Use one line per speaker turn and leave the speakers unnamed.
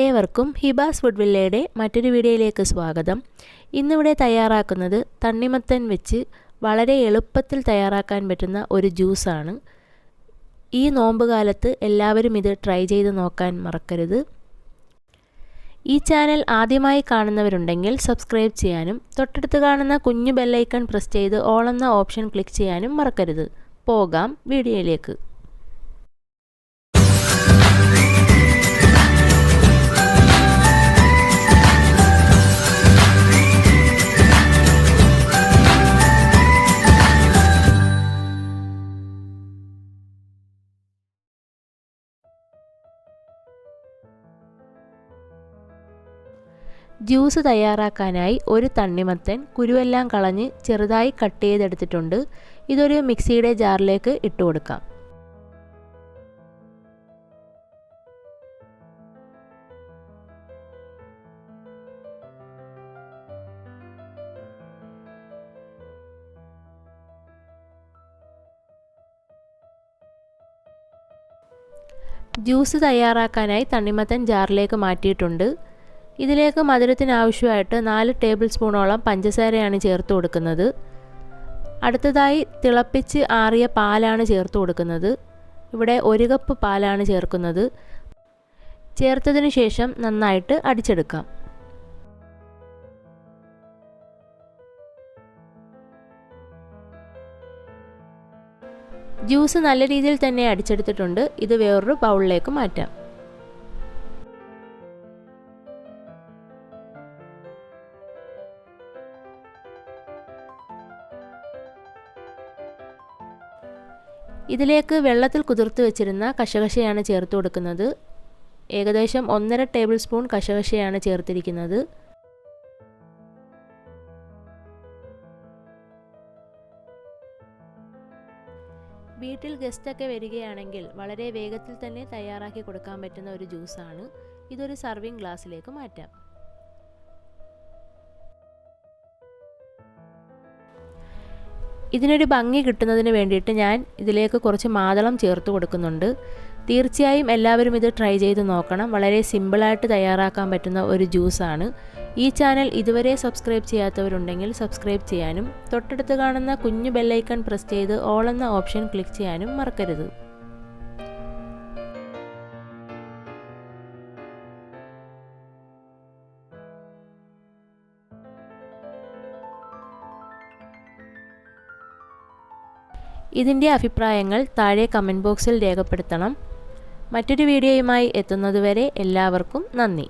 ഏവർക്കും ഹിബാസ് ഫുഡ് വില്ലയുടെ മറ്റൊരു വീഡിയോയിലേക്ക് സ്വാഗതം. ഇന്നിവിടെ തയ്യാറാക്കുന്നത് തണ്ണിമത്തൻ വെച്ച് വളരെ എളുപ്പത്തിൽ തയ്യാറാക്കാൻ പറ്റുന്ന ഒരു ജ്യൂസാണ്. ഈ നോമ്പ് കാലത്ത് എല്ലാവരും ഇത് ട്രൈ ചെയ്ത് നോക്കാൻ മറക്കരുത്. ഈ ചാനൽ ആദ്യമായി കാണുന്നവരുണ്ടെങ്കിൽ സബ്സ്ക്രൈബ് ചെയ്യാനും തൊട്ടടുത്ത് കാണുന്ന കുഞ്ഞു ബെല്ലൈക്കൺ പ്രസ് ചെയ്ത് ഓൾ എന്ന ഓപ്ഷൻ ക്ലിക്ക് ചെയ്യാനും മറക്കരുത്. പോകാം വീഡിയോയിലേക്ക്. ജ്യൂസ് തയ്യാറാക്കാനായി ഒരു തണ്ണിമത്തൻ കുരുവെല്ലാം കളഞ്ഞ് ചെറുതായി കട്ട് ചെയ്തെടുത്തിട്ടുണ്ട്. ഇതൊരു മിക്സിയുടെ ജാറിലേക്ക് ഇട്ട് കൊടുക്കാം. ജ്യൂസ് തയ്യാറാക്കാനായി തണ്ണിമത്തൻ ജാറിലേക്ക് മാറ്റിയിട്ടുണ്ട്. ഇതിലേക്ക് മധുരത്തിന് ആവശ്യമായിട്ട് 4 ടേബിൾ സ്പൂണോളം പഞ്ചസാരയാണ് ചേർത്ത് കൊടുക്കുന്നത്. അടുത്തതായി തിളപ്പിച്ച് ആറിയ പാലാണ് ചേർത്ത് കൊടുക്കുന്നത്. ഇവിടെ 1 കപ്പ് പാലാണ് ചേർക്കുന്നത്. ചേർത്തതിന് ശേഷം നന്നായിട്ട് അടിച്ചെടുക്കാം. ജ്യൂസ് നല്ല രീതിയിൽ തന്നെ അടിച്ചെടുത്തിട്ടുണ്ട്. ഇത് വേറൊരു ബൗളിലേക്ക് മാറ്റാം. ഇതിലേക്ക് വെള്ളത്തിൽ കുതിർത്ത് വെച്ചിരുന്ന കശകശയാണ് ചേർത്ത് കൊടുക്കുന്നത്. ഏകദേശം 1.5 ടേബിൾ സ്പൂൺ കശകശയാണ് ചേർത്തിരിക്കുന്നത്. വീട്ടിൽ ഗസ്റ്റൊക്കെ വരികയാണെങ്കിൽ വളരെ വേഗത്തിൽ തന്നെ തയ്യാറാക്കി കൊടുക്കാൻ പറ്റുന്ന ഒരു ജ്യൂസാണ്. ഇതൊരു സർവിങ് ഗ്ലാസ്സിലേക്ക് മാറ്റാം. ഇതിനൊരു ഭംഗി കിട്ടുന്നതിന് വേണ്ടിയിട്ട് ഞാൻ ഇതിലേക്ക് കുറച്ച് മാതളം ചേർത്ത് കൊടുക്കുന്നുണ്ട്. തീർച്ചയായും എല്ലാവരും ഇത് ട്രൈ ചെയ്ത് നോക്കണം. വളരെ സിമ്പിളായിട്ട് തയ്യാറാക്കാൻ പറ്റുന്ന ഒരു ജ്യൂസാണ്. ഈ ചാനൽ ഇതുവരെ സബ്സ്ക്രൈബ് ചെയ്യാത്തവരുണ്ടെങ്കിൽ സബ്സ്ക്രൈബ് ചെയ്യാനും തൊട്ടടുത്ത് കാണുന്ന കുഞ്ഞു ബെല്ലൈക്കൺ പ്രസ് ചെയ്ത് ഓൾ എന്ന ഓപ്ഷൻ ക്ലിക്ക് ചെയ്യാനും മറക്കരുത്. ഇതിൻ്റെ അഭിപ്രായങ്ങൾ താഴെ കമൻറ്റ് ബോക്സിൽ രേഖപ്പെടുത്തണം. മറ്റൊരു വീഡിയോയുമായി എത്തുന്നതുവരെ എല്ലാവർക്കും നന്ദി.